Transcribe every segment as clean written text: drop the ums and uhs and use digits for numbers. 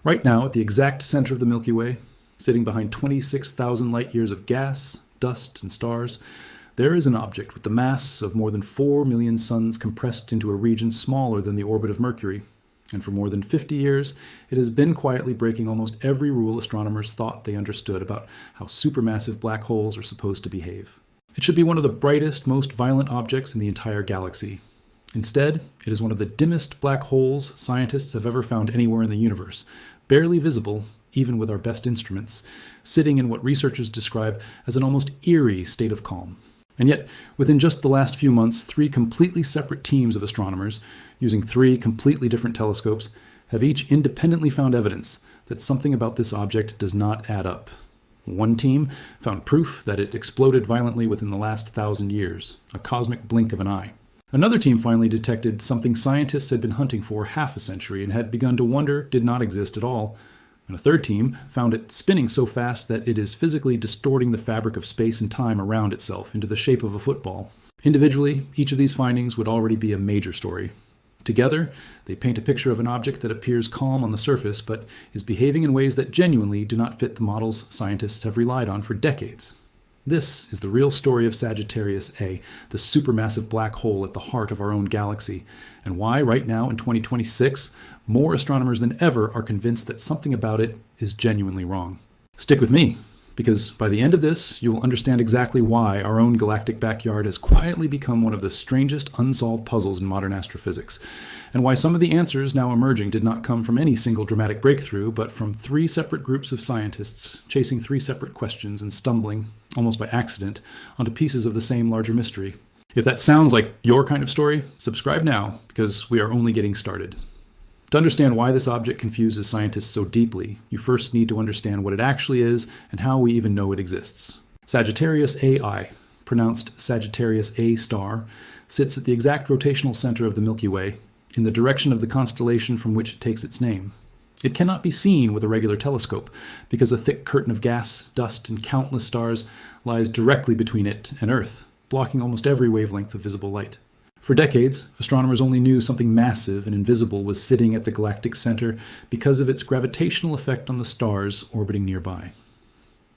Right now, at the exact center of the Milky Way, sitting behind 26,000 light-years of gas, dust, and stars, there is an object with the mass of more than 4 million suns compressed into a region smaller than the orbit of Mercury. And for more than 50 years, it has been quietly breaking almost every rule astronomers thought they understood about how supermassive black holes are supposed to behave. It should be one of the brightest, most violent objects in the entire galaxy. Instead, it is one of the dimmest black holes scientists have ever found anywhere in the universe, barely visible, even with our best instruments, sitting in what researchers describe as an almost eerie state of calm. And yet, within just the last few months, 3 completely separate teams of astronomers, using 3 completely different telescopes, have each independently found evidence that something about this object does not add up. One team found proof that it exploded violently within the last 1,000 years, a cosmic blink of an eye. Another team finally detected something scientists had been hunting for half a century and had begun to wonder did not exist at all. And a third team found it spinning so fast that it is physically distorting the fabric of space and time around itself into the shape of a football. Individually, each of these findings would already be a major story. Together, they paint a picture of an object that appears calm on the surface, but is behaving in ways that genuinely do not fit the models scientists have relied on for decades. This is the real story of Sagittarius A, the supermassive black hole at the heart of our own galaxy, and why, right now in 2026, more astronomers than ever are convinced that something about it is genuinely wrong. Stick with me, because by the end of this, you will understand exactly why our own galactic backyard has quietly become one of the strangest unsolved puzzles in modern astrophysics, and why some of the answers now emerging did not come from any single dramatic breakthrough, but from 3 separate groups of scientists chasing 3 separate questions and stumbling, almost by accident, onto pieces of the same larger mystery. If that sounds like your kind of story, subscribe now, because we are only getting started. To understand why this object confuses scientists so deeply, you first need to understand what it actually is and how we even know it exists. Sagittarius AI, pronounced Sagittarius A star, sits at the exact rotational center of the Milky Way, in the direction of the constellation from which it takes its name. It cannot be seen with a regular telescope, because a thick curtain of gas, dust, and countless stars lies directly between it and Earth, blocking almost every wavelength of visible light. For decades, astronomers only knew something massive and invisible was sitting at the galactic center because of its gravitational effect on the stars orbiting nearby.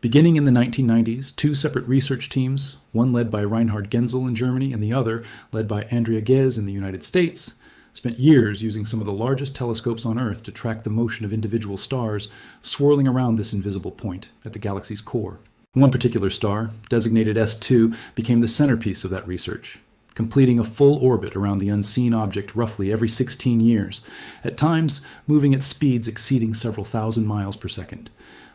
Beginning in the 1990s, 2 separate research teams, one led by Reinhard Genzel in Germany and the other led by Andrea Ghez in the United States, spent years using some of the largest telescopes on Earth to track the motion of individual stars swirling around this invisible point at the galaxy's core. One particular star, designated S2, became the centerpiece of that research, completing a full orbit around the unseen object roughly every 16 years, at times moving at speeds exceeding several thousand miles per second.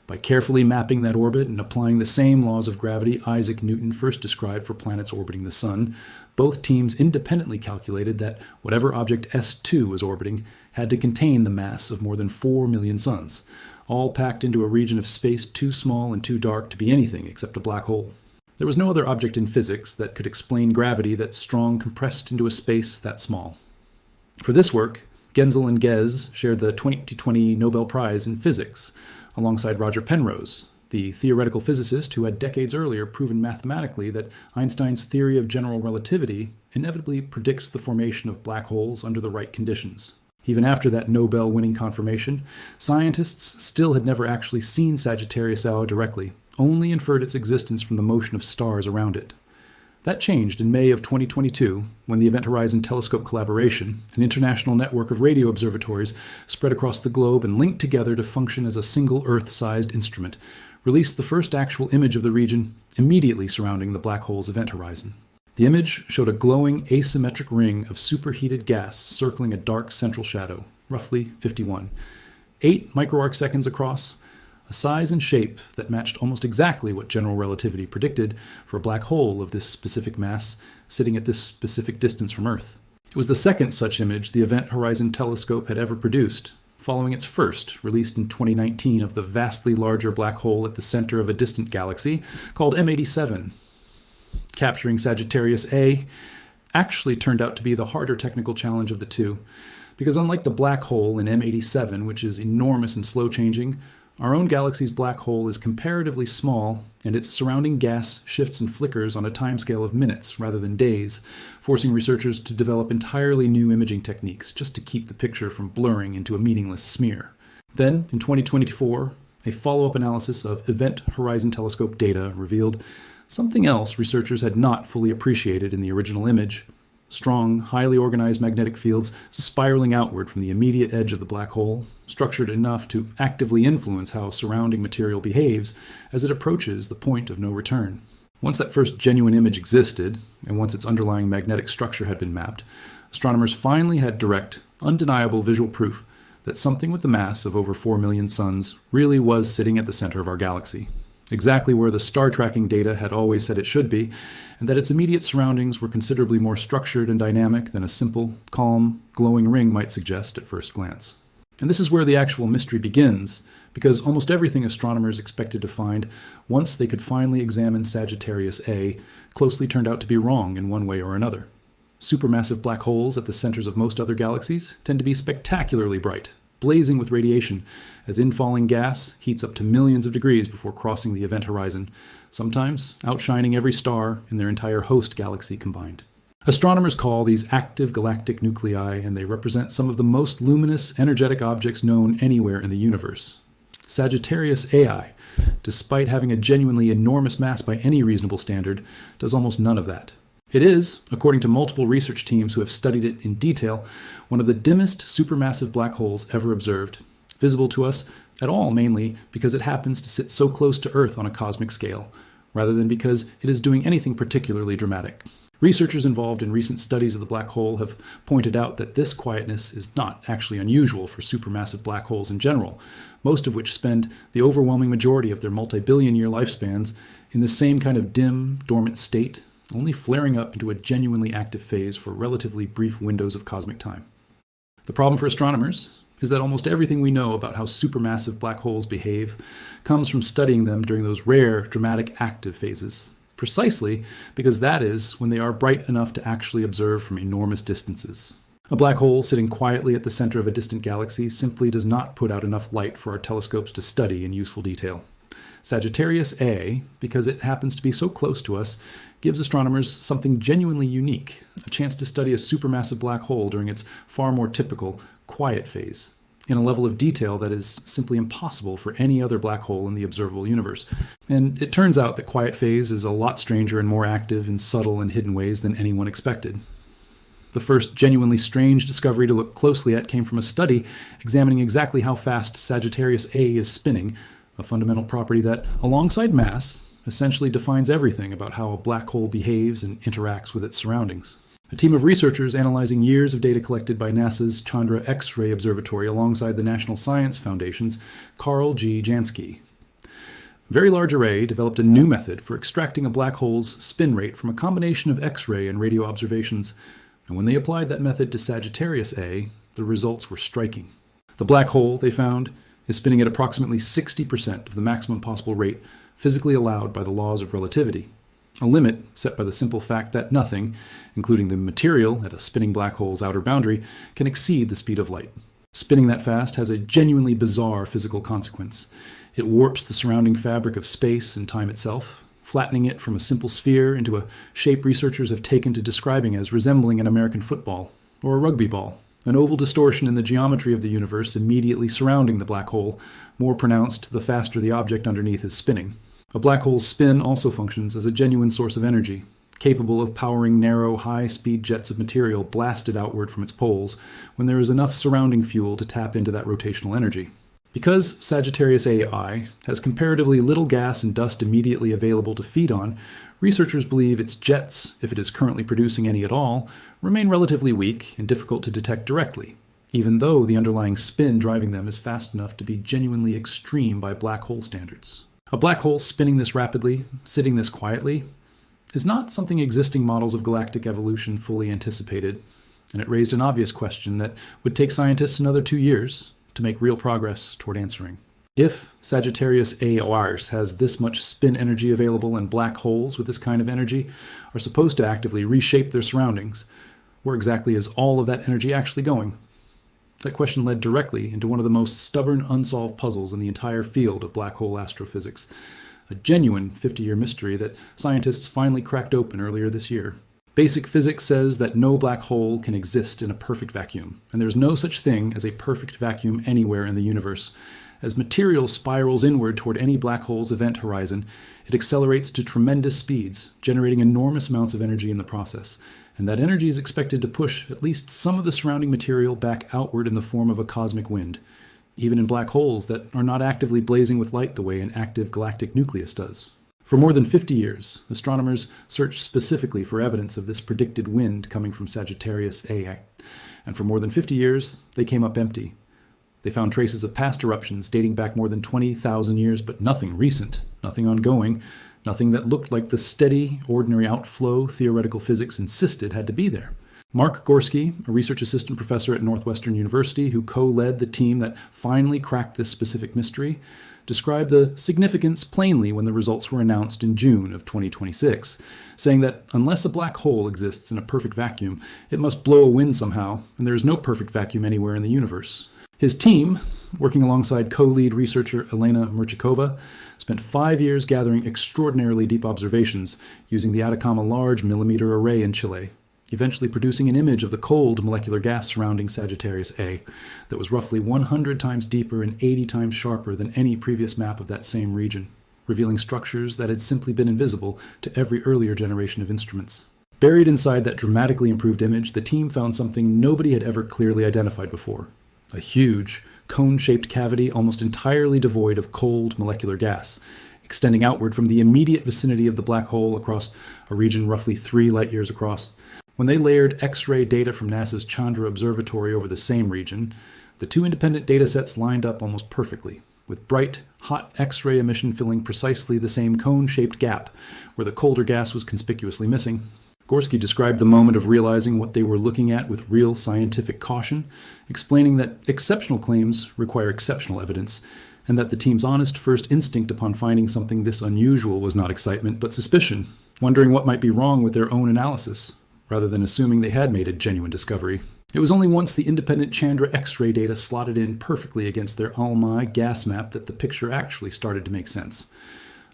By carefully mapping that orbit and applying the same laws of gravity Isaac Newton first described for planets orbiting the Sun, both teams independently calculated that whatever object S2 was orbiting had to contain the mass of more than 4 million suns, all packed into a region of space too small and too dark to be anything except a black hole. There was no other object in physics that could explain gravity that strong compressed into a space that small. For this work, Genzel and Ghez shared the 2020 Nobel Prize in Physics, alongside Roger Penrose, the theoretical physicist who had decades earlier proven mathematically that Einstein's theory of general relativity inevitably predicts the formation of black holes under the right conditions. Even after that Nobel-winning confirmation, scientists still had never actually seen Sagittarius A directly, only inferred its existence from the motion of stars around it. That changed in May of 2022, when the Event Horizon Telescope collaboration, an international network of radio observatories spread across the globe and linked together to function as a single Earth-sized instrument, released the first actual image of the region immediately surrounding the black hole's event horizon. The image showed a glowing asymmetric ring of superheated gas circling a dark central shadow, roughly 51, 8 microarc seconds across, a size and shape that matched almost exactly what general relativity predicted for a black hole of this specific mass sitting at this specific distance from Earth. It was the second such image the Event Horizon Telescope had ever produced, following its first, released in 2019, of the vastly larger black hole at the center of a distant galaxy called M87. Capturing Sagittarius A actually turned out to be the harder technical challenge of the two, because unlike the black hole in M87, which is enormous and slow-changing, our own galaxy's black hole is comparatively small, and its surrounding gas shifts and flickers on a timescale of minutes rather than days, forcing researchers to develop entirely new imaging techniques just to keep the picture from blurring into a meaningless smear. Then, in 2024, a follow-up analysis of Event Horizon Telescope data revealed something else researchers had not fully appreciated in the original image: strong, highly organized magnetic fields spiraling outward from the immediate edge of the black hole, structured enough to actively influence how surrounding material behaves as it approaches the point of no return. Once that first genuine image existed, and once its underlying magnetic structure had been mapped, astronomers finally had direct, undeniable visual proof that something with the mass of over 4 million suns really was sitting at the center of our galaxy, exactly where the star tracking data had always said it should be, and that its immediate surroundings were considerably more structured and dynamic than a simple, calm, glowing ring might suggest at first glance. And this is where the actual mystery begins, because almost everything astronomers expected to find once they could finally examine Sagittarius A closely turned out to be wrong in one way or another. Supermassive black holes at the centers of most other galaxies tend to be spectacularly bright, blazing with radiation, as infalling gas heats up to millions of degrees before crossing the event horizon, sometimes outshining every star in their entire host galaxy combined. Astronomers call these active galactic nuclei, and they represent some of the most luminous, energetic objects known anywhere in the universe. Sagittarius A, despite having a genuinely enormous mass by any reasonable standard, does almost none of that. It is, according to multiple research teams who have studied it in detail, one of the dimmest supermassive black holes ever observed, visible to us at all mainly because it happens to sit so close to Earth on a cosmic scale, rather than because it is doing anything particularly dramatic. Researchers involved in recent studies of the black hole have pointed out that this quietness is not actually unusual for supermassive black holes in general, most of which spend the overwhelming majority of their multi-billion-year lifespans in the same kind of dim, dormant state, only flaring up into a genuinely active phase for relatively brief windows of cosmic time. The problem for astronomers is that almost everything we know about how supermassive black holes behave comes from studying them during those rare, dramatic active phases, precisely because that is when they are bright enough to actually observe from enormous distances. A black hole sitting quietly at the center of a distant galaxy simply does not put out enough light for our telescopes to study in useful detail. Sagittarius A, because it happens to be so close to us, gives astronomers something genuinely unique, a chance to study a supermassive black hole during its far more typical, quiet phase, in a level of detail that is simply impossible for any other black hole in the observable universe. And it turns out that quiet phase is a lot stranger and more active in subtle and hidden ways than anyone expected. The first genuinely strange discovery to look closely at came from a study examining exactly how fast Sagittarius A is spinning, a fundamental property that, alongside mass, essentially defines everything about how a black hole behaves and interacts with its surroundings. A team of researchers analyzing years of data collected by NASA's Chandra X-ray Observatory alongside the National Science Foundation's Carl G. Jansky. Very Large Array developed a new method for extracting a black hole's spin rate from a combination of X-ray and radio observations, and when they applied that method to Sagittarius A, the results were striking. The black hole, they found, is spinning at approximately 60% of the maximum possible rate physically allowed by the laws of relativity, a limit set by the simple fact that nothing, including the material at a spinning black hole's outer boundary, can exceed the speed of light. Spinning that fast has a genuinely bizarre physical consequence. It warps the surrounding fabric of space and time itself, flattening it from a simple sphere into a shape researchers have taken to describing as resembling an American football or a rugby ball, an oval distortion in the geometry of the universe immediately surrounding the black hole, more pronounced the faster the object underneath is spinning. A black hole's spin also functions as a genuine source of energy, capable of powering narrow, high-speed jets of material blasted outward from its poles when there is enough surrounding fuel to tap into that rotational energy. Because Sagittarius A has comparatively little gas and dust immediately available to feed on, researchers believe its jets, if it is currently producing any at all, remain relatively weak and difficult to detect directly, even though the underlying spin driving them is fast enough to be genuinely extreme by black hole standards. A black hole spinning this rapidly, sitting this quietly, is not something existing models of galactic evolution fully anticipated, and it raised an obvious question that would take scientists another 2 years to make real progress toward answering. If Sagittarius A has this much spin energy available and black holes with this kind of energy are supposed to actively reshape their surroundings, where exactly is all of that energy actually going? That question led directly into one of the most stubborn unsolved puzzles in the entire field of black hole astrophysics, a genuine 50-year mystery that scientists finally cracked open earlier this year. Basic physics says that no black hole can exist in a perfect vacuum, and there's no such thing as a perfect vacuum anywhere in the universe. As material spirals inward toward any black hole's event horizon, it accelerates to tremendous speeds, generating enormous amounts of energy in the process. And that energy is expected to push at least some of the surrounding material back outward in the form of a cosmic wind, even in black holes that are not actively blazing with light the way an active galactic nucleus does. For more than 50 years, astronomers searched specifically for evidence of this predicted wind coming from Sagittarius A. And for more than 50 years, they came up empty. They found traces of past eruptions dating back more than 20,000 years, but nothing recent, nothing ongoing, nothing that looked like the steady, ordinary outflow theoretical physics insisted had to be there. Mark Gorski, a research assistant professor at Northwestern University who co-led the team that finally cracked this specific mystery, described the significance plainly when the results were announced in June of 2026, saying that unless a black hole exists in a perfect vacuum, it must blow a wind somehow, and there is no perfect vacuum anywhere in the universe. His team, working alongside co-lead researcher Elena Murchikova, spent 5 years gathering extraordinarily deep observations using the Atacama Large Millimeter Array in Chile, eventually producing an image of the cold molecular gas surrounding Sagittarius A that was roughly 100 times deeper and 80 times sharper than any previous map of that same region, revealing structures that had simply been invisible to every earlier generation of instruments. Buried inside that dramatically improved image, the team found something nobody had ever clearly identified before: a huge, cone-shaped cavity almost entirely devoid of cold molecular gas, extending outward from the immediate vicinity of the black hole across a region roughly 3 light-years across. When they layered X-ray data from NASA's Chandra Observatory over the same region, the two independent datasets lined up almost perfectly, with bright, hot X-ray emission filling precisely the same cone-shaped gap where the colder gas was conspicuously missing. Gorski described the moment of realizing what they were looking at with real scientific caution, explaining that exceptional claims require exceptional evidence, and that the team's honest first instinct upon finding something this unusual was not excitement, but suspicion, wondering what might be wrong with their own analysis, rather than assuming they had made a genuine discovery. It was only once the independent Chandra X-ray data slotted in perfectly against their ALMA gas map that the picture actually started to make sense.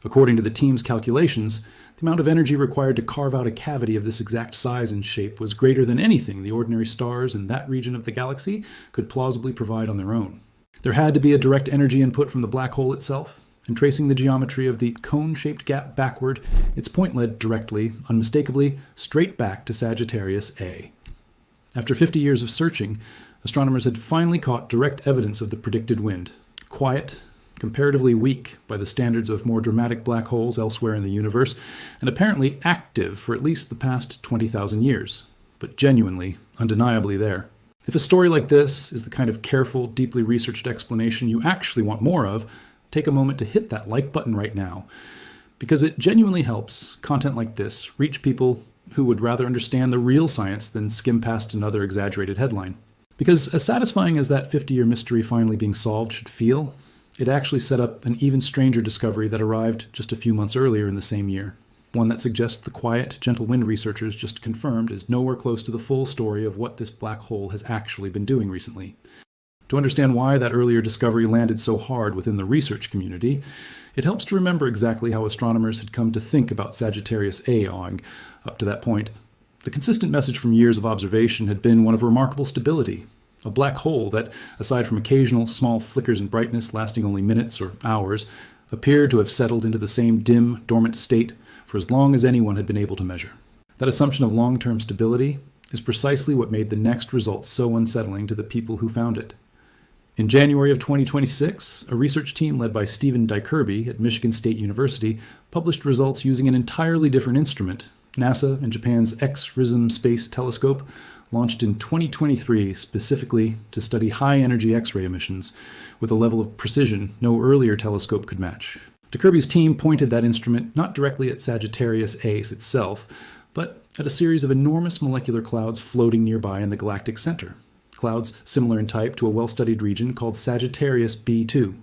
According to the team's calculations, the amount of energy required to carve out a cavity of this exact size and shape was greater than anything the ordinary stars in that region of the galaxy could plausibly provide on their own. There had to be a direct energy input from the black hole itself, and tracing the geometry of the cone-shaped gap backward, its point led directly, unmistakably, straight back to Sagittarius A. After 50 years of searching, astronomers had finally caught direct evidence of the predicted wind, quiet, comparatively weak by the standards of more dramatic black holes elsewhere in the universe, and apparently active for at least the past 20,000 years, but genuinely, undeniably there. If a story like this is the kind of careful, deeply researched explanation you actually want more of, take a moment to hit that like button right now, because it genuinely helps content like this reach people who would rather understand the real science than skim past another exaggerated headline. Because as satisfying as that 50-year mystery finally being solved should feel, it actually set up an even stranger discovery that arrived just a few months earlier in the same year, one that suggests the quiet, gentle wind researchers just confirmed is nowhere close to the full story of what this black hole has actually been doing recently. To understand why that earlier discovery landed so hard within the research community, it helps to remember exactly how astronomers had come to think about Sagittarius A up to that point. The consistent message from years of observation had been one of remarkable stability, a black hole that, aside from occasional small flickers in brightness lasting only minutes or hours, appeared to have settled into the same dim, dormant state for as long as anyone had been able to measure. That assumption of long-term stability is precisely what made the next result so unsettling to the people who found it. In January of 2026, a research team led by Stephen Dykirby at Michigan State University published results using an entirely different instrument, NASA and Japan's X-RISM Space Telescope, launched in 2023 specifically to study high-energy X-ray emissions with a level of precision no earlier telescope could match. Dykirby's team pointed that instrument not directly at Sagittarius A itself, but at a series of enormous molecular clouds floating nearby in the galactic center. Clouds similar in type to a well-studied region called Sagittarius B2.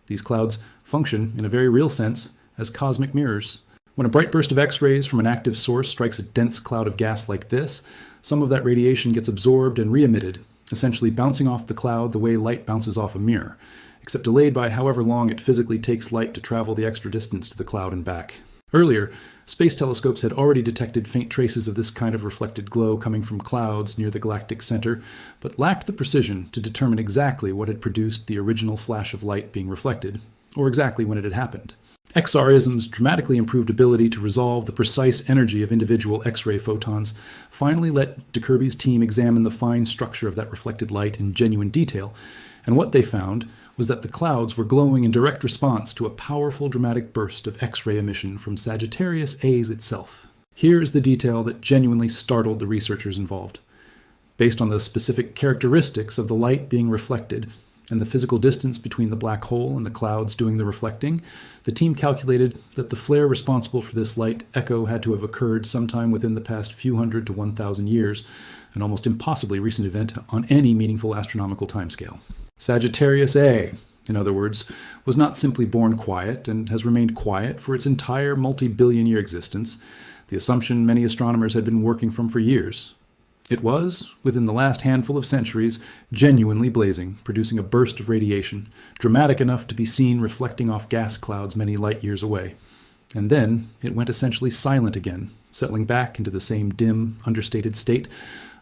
These clouds function, in a very real sense, as cosmic mirrors. When a bright burst of X-rays from an active source strikes a dense cloud of gas like this, some of that radiation gets absorbed and re-emitted, essentially bouncing off the cloud the way light bounces off a mirror, except delayed by however long it physically takes light to travel the extra distance to the cloud and back. Earlier, space telescopes had already detected faint traces of this kind of reflected glow coming from clouds near the galactic center, but lacked the precision to determine exactly what had produced the original flash of light being reflected, or exactly when it had happened. XR-ism's dramatically improved ability to resolve the precise energy of individual X-ray photons finally let de Kirby's team examine the fine structure of that reflected light in genuine detail, and what they found was that the clouds were glowing in direct response to a powerful dramatic burst of X-ray emission from Sagittarius A's itself. Here is the detail that genuinely startled the researchers involved. Based on the specific characteristics of the light being reflected and the physical distance between the black hole and the clouds doing the reflecting, the team calculated that the flare responsible for this light echo had to have occurred sometime within the past few hundred to 1,000 years, an almost impossibly recent event on any meaningful astronomical timescale. Sagittarius A, in other words, was not simply born quiet and has remained quiet for its entire multi-billion-year existence, the assumption many astronomers had been working from for years. It was, within the last handful of centuries, genuinely blazing, producing a burst of radiation, dramatic enough to be seen reflecting off gas clouds many light years away. And then it went essentially silent again, settling back into the same dim, understated state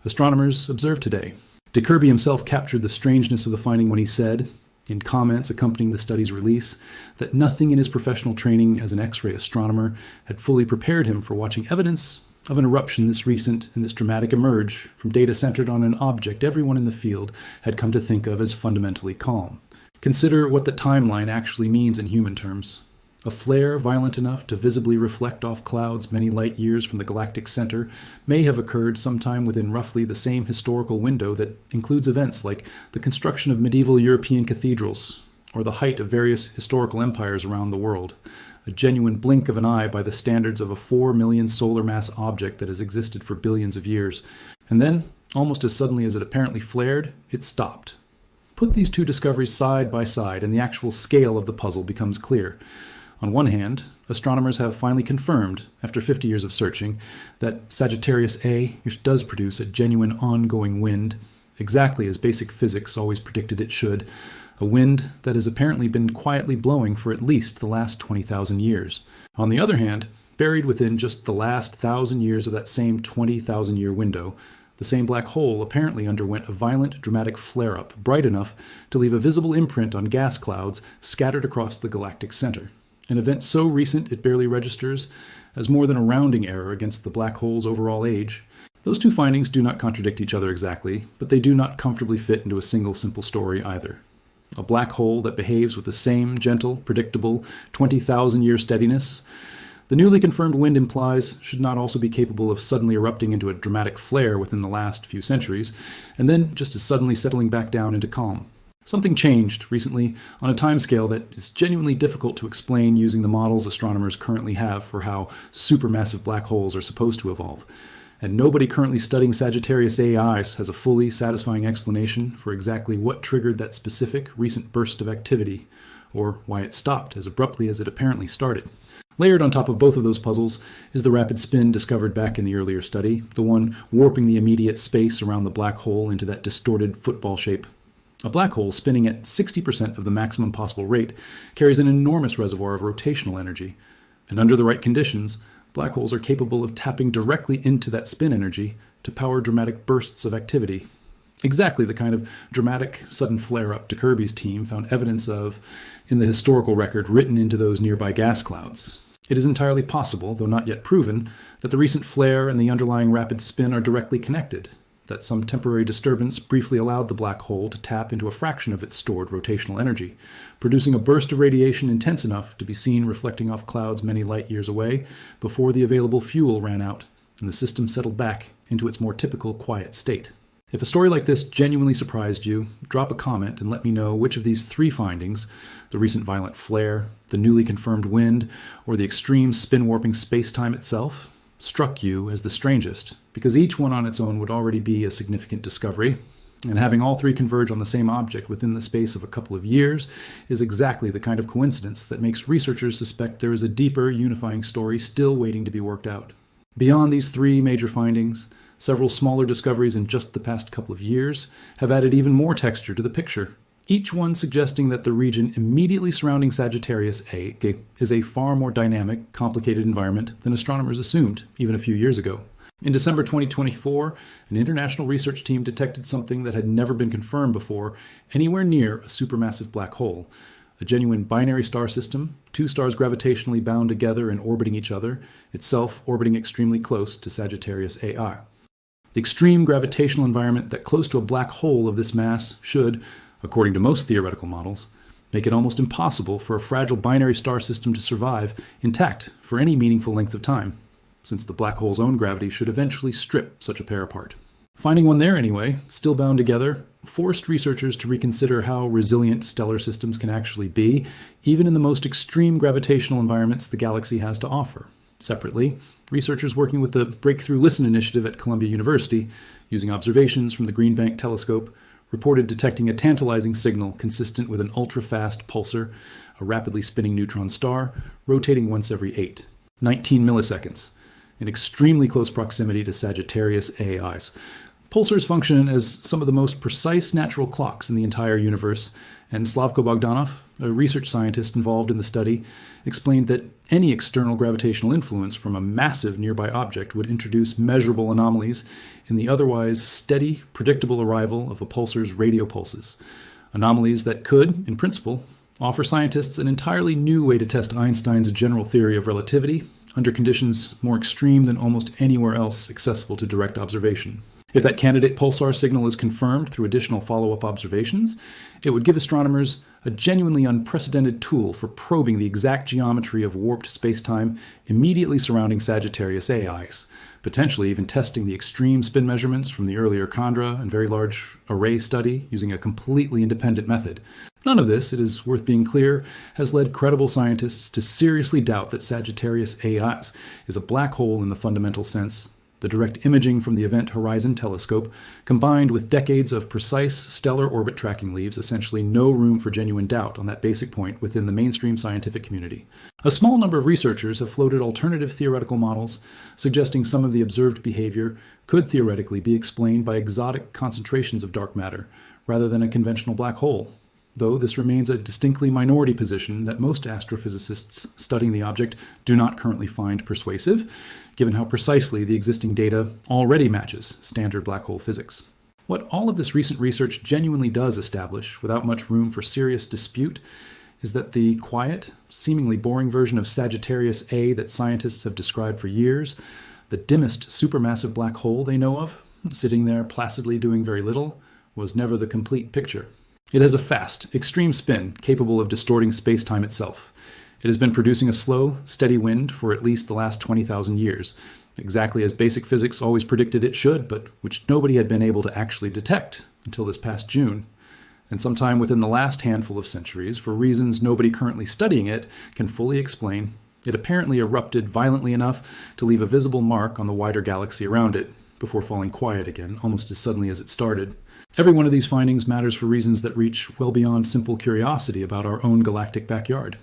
astronomers observe today. De Kirby himself captured the strangeness of the finding when he said, in comments accompanying the study's release, that nothing in his professional training as an X-ray astronomer had fully prepared him for watching evidence of an eruption this recent and this dramatic emerge from data centered on an object everyone in the field had come to think of as fundamentally calm. Consider what the timeline actually means in human terms. A flare violent enough to visibly reflect off clouds many light years from the galactic center may have occurred sometime within roughly the same historical window that includes events like the construction of medieval European cathedrals or the height of various historical empires around the world, a genuine blink of an eye by the standards of a 4 million solar mass object that has existed for billions of years. And then, almost as suddenly as it apparently flared, it stopped. Put these two discoveries side by side and the actual scale of the puzzle becomes clear. On one hand, astronomers have finally confirmed, after 50 years of searching, that Sagittarius A does produce a genuine ongoing wind, exactly as basic physics always predicted it should, a wind that has apparently been quietly blowing for at least the last 20,000 years. On the other hand, buried within just the last 1,000 years of that same 20,000-year window, the same black hole apparently underwent a violent, dramatic flare-up, bright enough to leave a visible imprint on gas clouds scattered across the galactic center. An event so recent it barely registers as more than a rounding error against the black hole's overall age. Those two findings do not contradict each other exactly, but they do not comfortably fit into a single simple story either. A black hole that behaves with the same gentle, predictable, 20,000-year steadiness, the newly confirmed wind implies should not also be capable of suddenly erupting into a dramatic flare within the last few centuries, and then just as suddenly settling back down into calm. Something changed recently on a timescale that is genuinely difficult to explain using the models astronomers currently have for how supermassive black holes are supposed to evolve. And nobody currently studying Sagittarius A has a fully satisfying explanation for exactly what triggered that specific recent burst of activity, or why it stopped as abruptly as it apparently started. Layered on top of both of those puzzles is the rapid spin discovered back in the earlier study, the one warping the immediate space around the black hole into that distorted football shape. A black hole spinning at 60% of the maximum possible rate carries an enormous reservoir of rotational energy, and under the right conditions, black holes are capable of tapping directly into that spin energy to power dramatic bursts of activity. Exactly the kind of dramatic, sudden flare-up de Kirby's team found evidence of in the historical record written into those nearby gas clouds. It is entirely possible, though not yet proven, that the recent flare and the underlying rapid spin are directly connected, that some temporary disturbance briefly allowed the black hole to tap into a fraction of its stored rotational energy, producing a burst of radiation intense enough to be seen reflecting off clouds many light years away before the available fuel ran out and the system settled back into its more typical quiet state. If a story like this genuinely surprised you, drop a comment and let me know which of these three findings, the recent violent flare, the newly confirmed wind, or the extreme spin-warping space-time itself, struck you as the strangest, because each one on its own would already be a significant discovery, and having all three converge on the same object within the space of a couple of years is exactly the kind of coincidence that makes researchers suspect there is a deeper, unifying story still waiting to be worked out. Beyond these three major findings, several smaller discoveries in just the past couple of years have added even more texture to the picture. each one suggesting that the region immediately surrounding Sagittarius A is a far more dynamic, complicated environment than astronomers assumed even a few years ago. In December 2024, an international research team detected something that had never been confirmed before anywhere near a supermassive black hole. A genuine binary star system, two stars gravitationally bound together and orbiting each other, itself orbiting extremely close to Sagittarius A. The extreme gravitational environment that close to a black hole of this mass should, according to most theoretical models, make it almost impossible for a fragile binary star system to survive intact for any meaningful length of time, since the black hole's own gravity should eventually strip such a pair apart. Finding one there anyway, still bound together, forced researchers to reconsider how resilient stellar systems can actually be, even in the most extreme gravitational environments the galaxy has to offer. Separately, researchers working with the Breakthrough Listen initiative at Columbia University, using observations from the Green Bank telescope, reported detecting a tantalizing signal consistent with an ultra-fast pulsar, a rapidly spinning neutron star, rotating once every 19 milliseconds, in extremely close proximity to Sagittarius A's. Pulsars function as some of the most precise natural clocks in the entire universe, and Slavko Bogdanov, a research scientist involved in the study, explained that any external gravitational influence from a massive nearby object would introduce measurable anomalies in the otherwise steady, predictable arrival of a pulsar's radio pulses. Anomalies that could, in principle, offer scientists an entirely new way to test Einstein's general theory of relativity under conditions more extreme than almost anywhere else accessible to direct observation. If that candidate pulsar signal is confirmed through additional follow-up observations, it would give astronomers a genuinely unprecedented tool for probing the exact geometry of warped spacetime immediately surrounding Sagittarius A, potentially even testing the extreme spin measurements from the earlier Chandra and Very Large Array study using a completely independent method. None of this, it is worth being clear, has led credible scientists to seriously doubt that Sagittarius A is a black hole in the fundamental sense. The direct imaging from the Event Horizon Telescope, combined with decades of precise stellar orbit tracking, leaves essentially no room for genuine doubt on that basic point within the mainstream scientific community. A small number of researchers have floated alternative theoretical models suggesting some of the observed behavior could theoretically be explained by exotic concentrations of dark matter, rather than a conventional black hole. Though this remains a distinctly minority position that most astrophysicists studying the object do not currently find persuasive, given how precisely the existing data already matches standard black hole physics. What all of this recent research genuinely does establish, without much room for serious dispute, is that the quiet, seemingly boring version of Sagittarius A that scientists have described for years, the dimmest supermassive black hole they know of, sitting there placidly doing very little, was never the complete picture. It has a fast, extreme spin capable of distorting space-time itself. It has been producing a slow, steady wind for at least the last 20,000 years, exactly as basic physics always predicted it should, but which nobody had been able to actually detect until this past June. And sometime within the last handful of centuries, for reasons nobody currently studying it can fully explain, it apparently erupted violently enough to leave a visible mark on the wider galaxy around it, before falling quiet again, almost as suddenly as it started. Every one of these findings matters for reasons that reach well beyond simple curiosity about our own galactic backyard.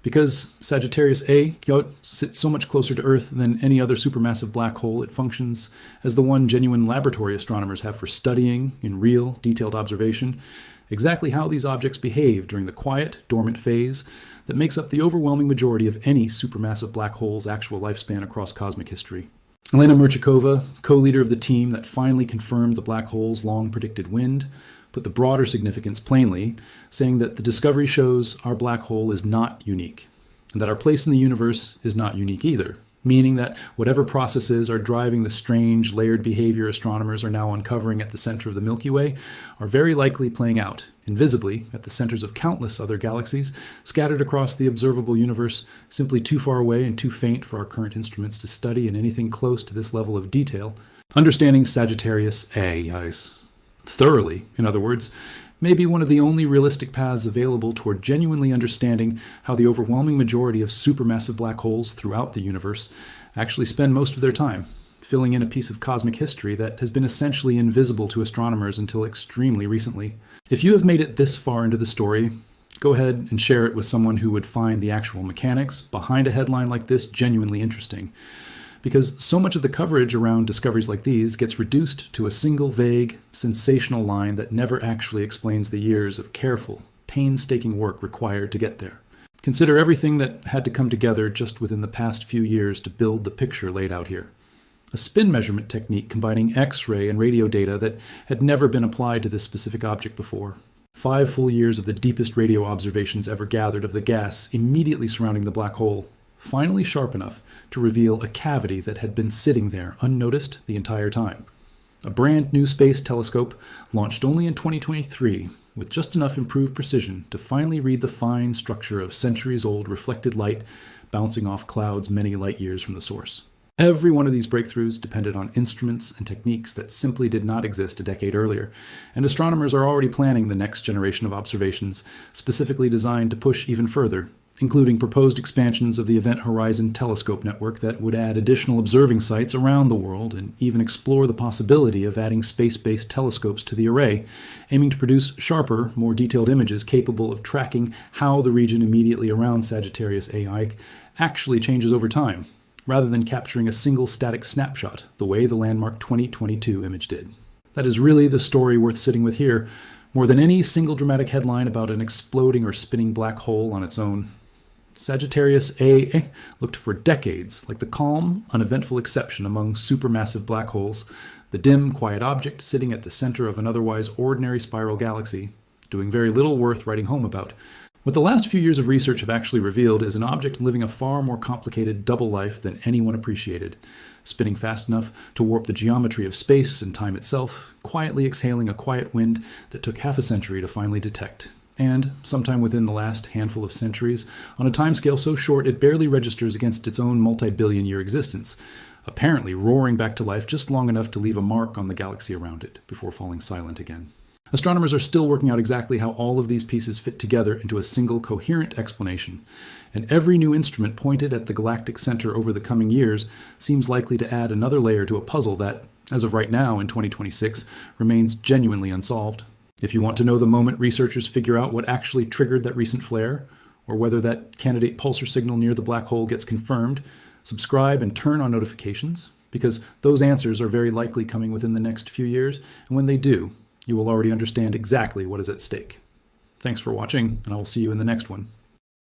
Because Sagittarius A sits so much closer to Earth than any other supermassive black hole, it functions as the one genuine laboratory astronomers have for studying, in real, detailed observation, exactly how these objects behave during the quiet, dormant phase that makes up the overwhelming majority of any supermassive black hole's actual lifespan across cosmic history. Elena Murchikova, co-leader of the team that finally confirmed the black hole's long-predicted wind, put the broader significance plainly, saying that the discovery shows our black hole is not unique, and that our place in the universe is not unique either, meaning that whatever processes are driving the strange, layered behavior astronomers are now uncovering at the center of the Milky Way are very likely playing out, invisibly, at the centers of countless other galaxies, scattered across the observable universe, simply too far away and too faint for our current instruments to study in anything close to this level of detail. Understanding Sagittarius A thoroughly, in other words, may be one of the only realistic paths available toward genuinely understanding how the overwhelming majority of supermassive black holes throughout the universe actually spend most of their time, filling in a piece of cosmic history that has been essentially invisible to astronomers until extremely recently. If you have made it this far into the story, go ahead and share it with someone who would find the actual mechanics behind a headline like this genuinely interesting. because so much of the coverage around discoveries like these gets reduced to a single vague, sensational line that never actually explains the years of careful, painstaking work required to get there. Consider everything that had to come together just within the past few years to build the picture laid out here. A spin measurement technique combining X-ray and radio data that had never been applied to this specific object before. 5 full years of the deepest radio observations ever gathered of the gas immediately surrounding the black hole, finally sharp enough to reveal a cavity that had been sitting there unnoticed the entire time. A brand new space telescope launched only in 2023 with just enough improved precision to finally read the fine structure of centuries-old reflected light bouncing off clouds many light years from the source. Every one of these breakthroughs depended on instruments and techniques that simply did not exist a decade earlier, and astronomers are already planning the next generation of observations specifically designed to push even further, including proposed expansions of the Event Horizon Telescope network that would add additional observing sites around the world and even explore the possibility of adding space-based telescopes to the array, aiming to produce sharper, more detailed images capable of tracking how the region immediately around Sagittarius A actually changes over time, rather than capturing a single static snapshot, the way the landmark 2022 image did. That is really the story worth sitting with here, more than any single dramatic headline about an exploding or spinning black hole on its own. Sagittarius A looked for decades like the calm, uneventful exception among supermassive black holes, the dim, quiet object sitting at the center of an otherwise ordinary spiral galaxy, doing very little worth writing home about. What the last few years of research have actually revealed is an object living a far more complicated double life than anyone appreciated, spinning fast enough to warp the geometry of space and time itself, quietly exhaling a quiet wind that took half a century to finally detect. And, sometime within the last handful of centuries, on a timescale so short it barely registers against its own multi-billion-year existence, apparently roaring back to life just long enough to leave a mark on the galaxy around it before falling silent again. Astronomers are still working out exactly how all of these pieces fit together into a single coherent explanation, and every new instrument pointed at the galactic center over the coming years seems likely to add another layer to a puzzle that, as of right now in 2026, remains genuinely unsolved. If you want to know the moment researchers figure out what actually triggered that recent flare, or whether that candidate pulsar signal near the black hole gets confirmed, subscribe and turn on notifications, because those answers are very likely coming within the next few years, and when they do, you will already understand exactly what is at stake. Thanks for watching, and I will see you in the next one.